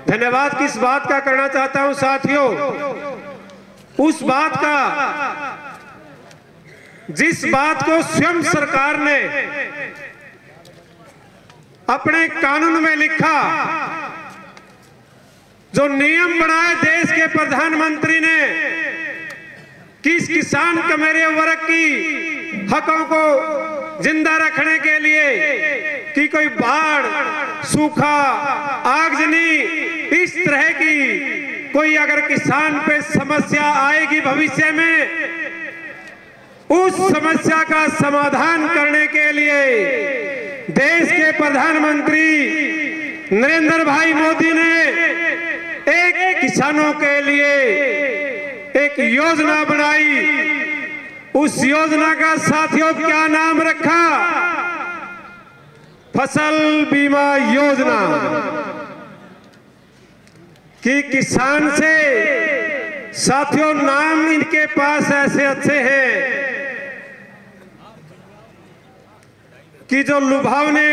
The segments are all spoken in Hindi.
धन्यवाद किस बात का करना चाहता हूं साथियों, उस बात का जिस बात को स्वयं सरकार ने अपने कानून में लिखा, जो नियम बनाए देश के प्रधानमंत्री ने कि इस किसान कमेरे वर्ग की हकों को जिंदा रखने के लिए कि कोई बाढ़, सूखा, आगजनी, इस तरह की कोई अगर किसान पे समस्या आएगी भविष्य में, उस समस्या का समाधान करने के लिए देश के प्रधानमंत्री नरेंद्र भाई मोदी ने एक किसानों के लिए एक योजना बनाई। उस योजना का साथियों क्या नाम रखा? फसल बीमा योजना। कि किसान से साथियों नाम इनके पास ऐसे अच्छे हैं कि जो लुभावने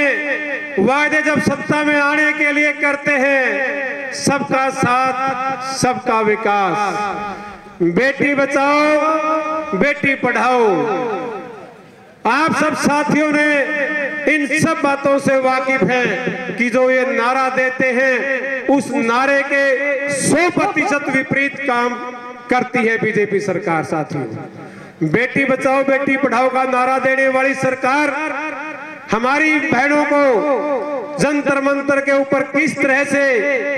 वायदे जब सत्ता में आने के लिए करते हैं, सबका साथ सबका विकास, बेटी बचाओ बेटी पढ़ाओ। आप सब साथियों ने इन सब बातों से वाकिफ हैं कि जो ये नारा देते हैं उस नारे के 100% विपरीत काम करती है बीजेपी सरकार। साथियों, बेटी बचाओ बेटी पढ़ाओ का नारा देने वाली सरकार हमारी बहनों को जंतर मंतर के ऊपर किस तरह से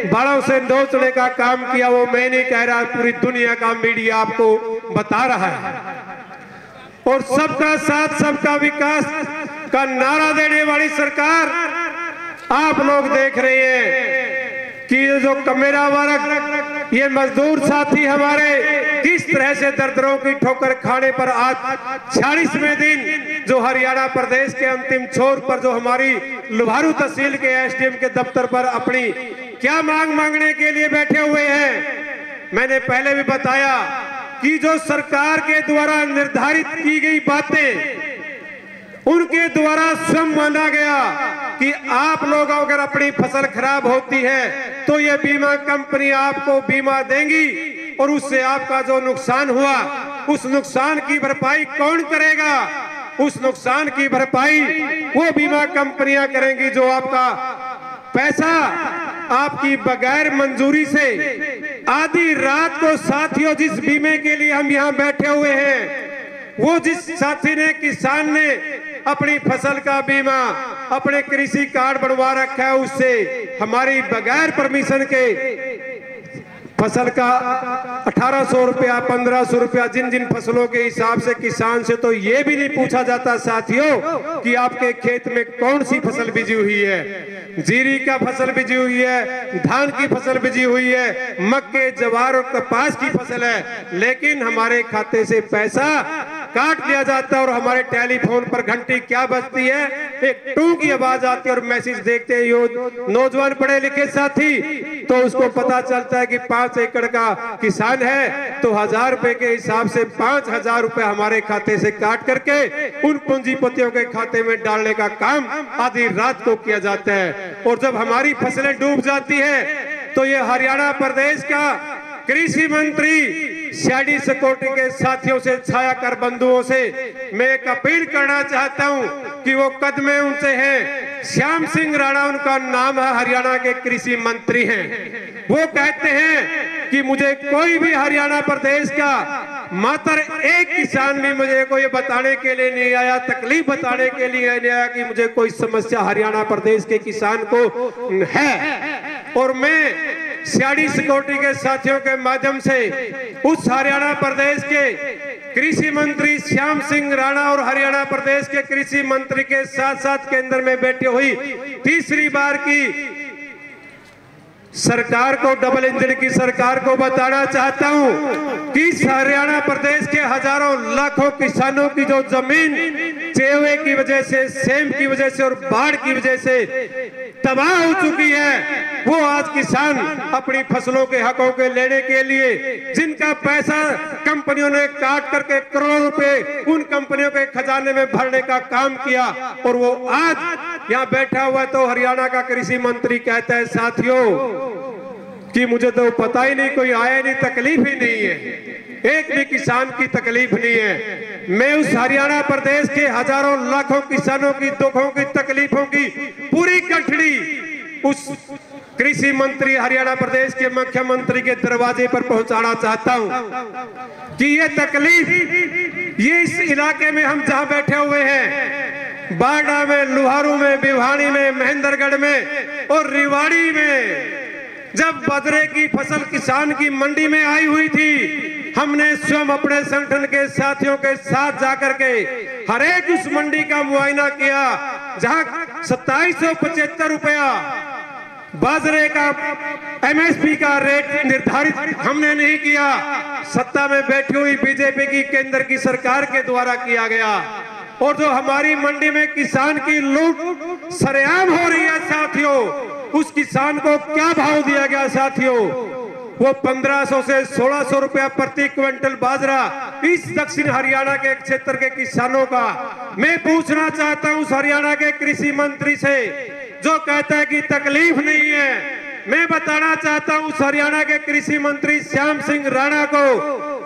बाड़ों से नोचने का काम किया, वो मैं नहीं कह रहा, पूरी दुनिया का मीडिया आपको बता रहा है। और सबका साथ सबका विकास का नारा देने वाली सरकार आप लोग देख रहे हैं कि ये जो कमेरा वर्ग, ये मजदूर साथी हमारे किस तरह से दरदरों की ठोकर खाने पर आज 46वें दिन जो हरियाणा प्रदेश के अंतिम छोर पर जो हमारी लुभारू तहसील के एसडीएम के दफ्तर पर अपनी क्या मांग मांगने के लिए बैठे हुए हैं। मैंने पहले भी बताया कि जो सरकार के द्वारा निर्धारित की गई बातें, उनके द्वारा स्वयं माना गया कि आप लोग अगर अपनी फसल खराब होती है तो ये बीमा कंपनी आपको बीमा देंगी और उससे आपका जो नुकसान हुआ उस नुकसान की भरपाई कौन करेगा? उस नुकसान की भरपाई वो बीमा कंपनियां करेंगी जो आपका पैसा आपकी बगैर मंजूरी से आधी रात को साथियों जिस बीमे के लिए हम यहाँ बैठे हुए हैं, वो जिस साथी ने किसान ने अपनी फसल का बीमा अपने कृषि कार्ड बनवा रखा है, उससे हमारी बगैर परमिशन के फसल का 1800 रुपया 1500 रुपया जिन जिन फसलों के हिसाब से किसान से तो ये भी नहीं पूछा जाता साथियों कि आपके खेत में कौन सी फसल बीजी हुई है। जीरी का फसल बीजी हुई है, धान की फसल बीजी हुई है, मक्के जवार और कपास की फसल है, लेकिन हमारे खाते से पैसा काट लिया जाता है और हमारे टेलीफोन पर घंटी क्या बजती है, एक टू की आवाज आती है और मैसेज देखते हैं नौजवान पढ़े लिखे साथी, तो उसको पता चलता है कि 5 एकड़ का किसान है तो 1000 रुपए के हिसाब से 5000 रुपए हमारे खाते से काट करके उन पूंजीपतियों के खाते में डालने का काम आधी रात को किया जाता है। और जब हमारी फसलें डूब जाती है तो ये हरियाणा प्रदेश का कृषि मंत्री सीआईडी सिक्योरिटी के साथियों से, छाया कर बंधुओं से मैं एक अपील करना चाहता हूं कि वो कदमे उनसे हैं। श्याम सिंह राणा उनका नाम है, हरियाणा के कृषि मंत्री हैं। वो कहते हैं कि मुझे कोई भी हरियाणा प्रदेश का मात्र एक किसान भी मुझे को ये बताने के लिए नहीं आया, तकलीफ बताने के लिए नहीं आया कि मुझे कोई समस्या हरियाणा प्रदेश के किसान को है। और मैं सीआईडी सिक्योरिटी के साथियों के माध्यम से उस हरियाणा प्रदेश के कृषि मंत्री श्याम सिंह राणा और हरियाणा प्रदेश के कृषि मंत्री के साथ साथ केंद्र में बैठी हुई तीसरी बार की सरकार को, डबल इंजन की सरकार को बताना चाहता हूं कि हरियाणा प्रदेश के हजारों लाखों किसानों की जो जमीन चेवे की वजह से, सेम की वजह से और बाढ़ की वजह से तबाह हो चुकी है, वो आज किसान अपनी फसलों के हकों के लेने के लिए जिनका पैसा कंपनियों ने काट करके करोड़ों रुपए उन कंपनियों के खजाने में भरने का काम किया, और वो आज यहाँ बैठा हुआ तो हरियाणा का कृषि मंत्री कहता है साथियों कि मुझे तो पता ही नहीं, कोई आया नहीं, तकलीफ ही नहीं है, एक भी किसान की तकलीफ नहीं है। मैं उस हरियाणा प्रदेश के हजारों लाखों किसानों की दुखों की तकलीफों की पूरी गठड़ी उस कृषि मंत्री हरियाणा प्रदेश के मुख्यमंत्री के दरवाजे पर पहुंचाना चाहता हूं कि ये तकलीफ ये इस इलाके में हम जहां बैठे हुए हैं, बाड़ा में, लुहारू में, भिवानी में, महेंद्रगढ़ में और रिवाड़ी में, जब बाजरे की फसल किसान की मंडी में आई हुई थी, हमने स्वयं अपने संगठन के साथियों के साथ जाकर के हर एक उस मंडी का मुआयना किया जहां 2775 रुपया बाजरे का एमएसपी का रेट निर्धारित हमने नहीं किया, सत्ता में बैठी हुई बीजेपी की केंद्र की सरकार के द्वारा किया गया। और जो हमारी मंडी में किसान की लूट सरेआम हो रही है साथियों, उस किसान को क्या भाव दिया गया साथियों? वो 1500 से 1600 रुपया प्रति क्विंटल बाजरा इस दक्षिण हरियाणा के क्षेत्र के किसानों का। मैं पूछना चाहता हूं उस हरियाणा के कृषि मंत्री से जो कहता है कि तकलीफ नहीं है, मैं बताना चाहता हूं उस हरियाणा के कृषि मंत्री श्याम सिंह राणा को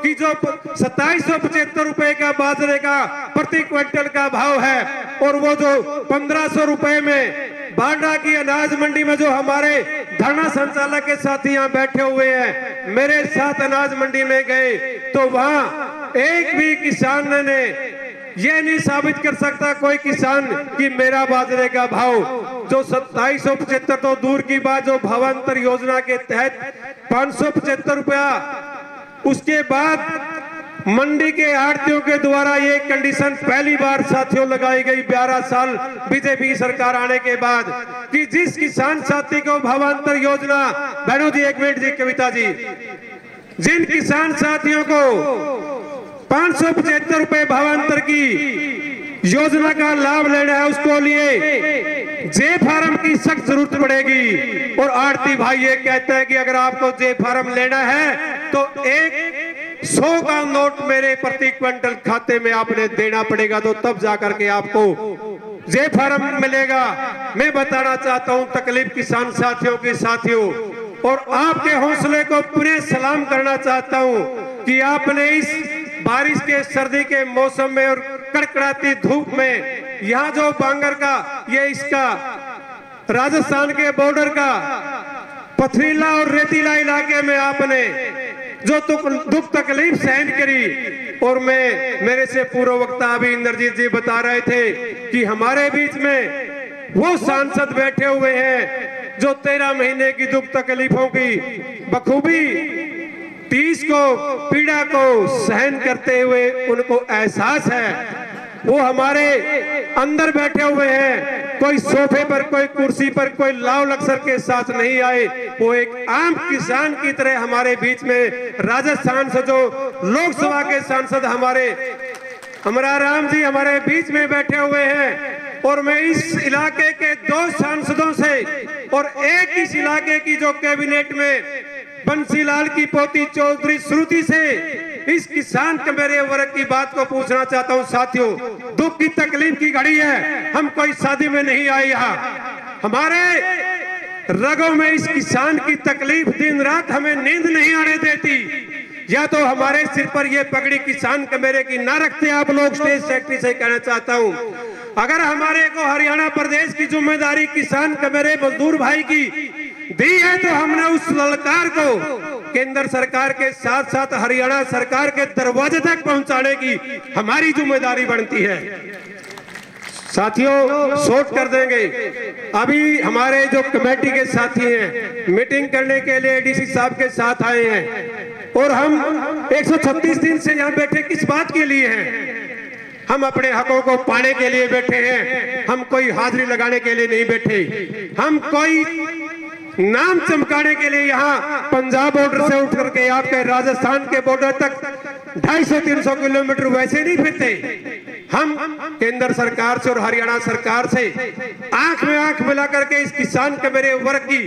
कि जो 2775 रुपए का बाजरे का प्रति क्विंटल का भाव है और वो जो 1500 रुपए में बांडा की अनाज मंडी में जो हमारे धरना संचालक के साथी यहाँ बैठे हुए हैं, मेरे साथ अनाज मंडी में गए तो वहां एक भी किसान ने ये नहीं साबित कर सकता कोई किसान कि मेरा बाजरे का भाव जो 2775 तो दूर की बात, जो भावांतर योजना के तहत 575 रुपया, उसके बाद मंडी के आड़तियों के द्वारा ये कंडीशन पहली बार साथियों लगाई गई 12 साल बीजेपी की सरकार आने के बाद कि जिस किसान साथी को भावांतर योजना, बहनों जी एक मिनट जी, कविता जी, जिन किसान साथियों को 575 रुपए भावांतर की योजना का लाभ लेना है, उसको लिए जे फार्म की सख्त जरूरत पड़ेगी। और आड़ती भाई ये कहता है कि अगर आपको जे फार्म लेना है तो 100 का नोट मेरे प्रति क्विंटल खाते में आपने देना पड़ेगा, तो तब जाकर के आपको जे फार्म मिलेगा। मैं बताना चाहता हूं तकलीफ किसान साथियों की साथियों, और आपके हौसले को पुनः सलाम करना चाहता हूं कि आपने इस बारिश के सर्दी के मौसम में और कड़कड़ाती धूप में यहाँ जो बांगर का ये इसका राजस्थान के बॉर्डर का पथरीला और रेतीला इलाके में आपने जो दुख तकलीफ सहन करी। और मेरे से पूर्व वक्ता अभी इंद्रजीत जी बता रहे थे कि हमारे बीच में वो सांसद बैठे हुए हैं जो 13 महीने की दुख तकलीफों की बखूबी तीस को पीड़ा को सहन करते हुए उनको एहसास है। वो हमारे अंदर बैठे हुए हैं, कोई सोफे पर, कोई कुर्सी पर, कोई लाव लक्सर के साथ नहीं आए, वो एक आम किसान की तरह हमारे बीच में राजस्थान से जो लोकसभा के सांसद हमारा राम जी हमारे बीच में बैठे हुए हैं। और मैं इस इलाके के 2 सांसदों से और एक इस इलाके की जो कैबिनेट में बंसीलाल की पोती चौधरी श्रुति से इस किसान के मेरे वर्ग की बात को पूछना चाहता हूं साथियों, दुख की तकलीफ की घड़ी है, हम कोई शादी में नहीं आए, यहाँ हमारे रगों में इस किसान की तकलीफ दिन रात हमें नींद नहीं आने देती। या तो हमारे सिर पर ये पगड़ी किसान के मेरे की ना रखते आप लोग। स्टेट सेक्रेटरी से कहना चाहता हूं, अगर हमारे को हरियाणा प्रदेश की जिम्मेदारी किसान के मेरे मजदूर भाई की दी है तो हमने उस ललकार को केंद्र सरकार के साथ साथ हरियाणा सरकार के दरवाजे तक पहुंचाने की हमारी जिम्मेदारी बनती है। साथियों शॉर्ट कर देंगे, अभी हमारे जो कमेटी के साथी हैं मीटिंग करने के लिए डीसी साहब के साथ आए हैं और हम 136 दिन से यहाँ बैठे किस बात के लिए हैं? हम अपने हकों को पाने के लिए बैठे हैं, हम कोई हाजिरी लगाने के लिए नहीं बैठे, हम कोई नाम चमकाने के लिए यहाँ पंजाब बॉर्डर से उठ करके आपके राजस्थान के बॉर्डर तक 250-300 किलोमीटर वैसे नहीं फिरते। हम केंद्र सरकार से और हरियाणा सरकार से आंख में आंख मिला करके इस किसान के मेरे वर्ग की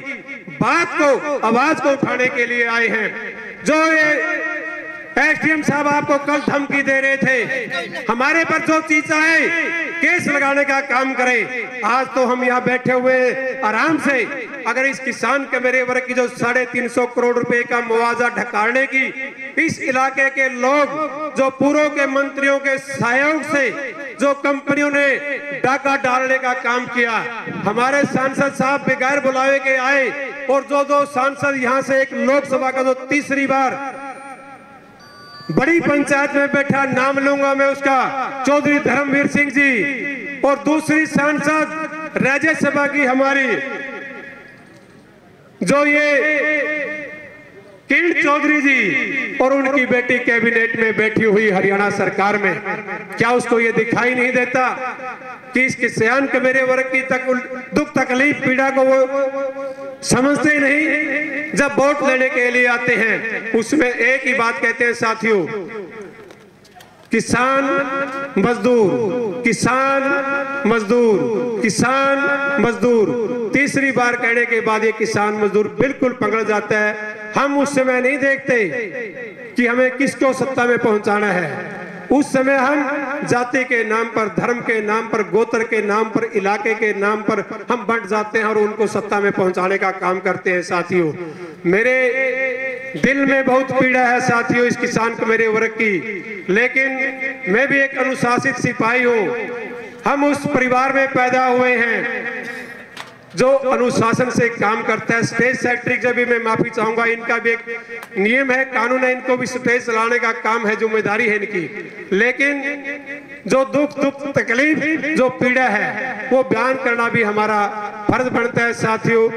बात को, आवाज को उठाने के लिए आए हैं। जो ये एसडीएम साहब आपको कल धमकी दे रहे थे, हमारे पर जो चीज आए केस लगाने का काम करें, आज तो हम यहाँ बैठे हुए आराम से अगर इस किसान के मेरे वर्ग की जो 350 करोड़ रुपए का मुआवजा ढकाने की इस इलाके के लोग जो पूर्व के मंत्रियों के सहयोग से जो कंपनियों ने डाका डालने का काम किया, हमारे सांसद साहब बगैर बुलावे के आए और जो सांसद यहां से एक लोकसभा का जो तीसरी बार बड़ी पंचायत में बैठा, नाम लूंगा मैं उसका, चौधरी धर्मवीर सिंह जी, और दूसरी सांसद राज्यसभा की हमारी जो ये किरण चौधरी जी और उनकी बेटी कैबिनेट में बैठी हुई हरियाणा सरकार में, क्या उसको ये दिखाई नहीं देता कि इस किसान के मेरे वर्ग की दुख तकलीफ पीड़ा को वो समझते ही नहीं। जब वोट लेने के लिए आते हैं उसमें एक ही बात कहते हैं साथियों, किसान मजदूर, किसान मजदूर, किसान मजदूर। तीसरी बार कहने के बाद ये किसान मजदूर बिल्कुल पकड़ जाता है। हम उस समय नहीं देखते कि हमें किसको सत्ता में पहुंचाना है, उस समय हम जाति के नाम पर, धर्म के नाम पर, गोत्र के नाम पर, इलाके के नाम पर हम बंट जाते हैं और उनको सत्ता में पहुंचाने का काम करते हैं। साथियों, मेरे दिल में बहुत पीड़ा है साथियों इस किसान को मेरे वर्ग की, लेकिन मैं भी एक अनुशासित सिपाही हूं। हम उस परिवार में पैदा हुए हैं जो अनुशासन से काम करता है। स्टेज सेक्रेटरी जब भी मैं माफी चाहूंगा, इनका भी एक नियम है, कानून है, इनको भी स्टेज चलाने का काम है, जिम्मेदारी है इनकी, लेकिन जो दुख तकलीफ जो पीड़ा है वो बयान करना भी हमारा फर्ज बनता है साथियों।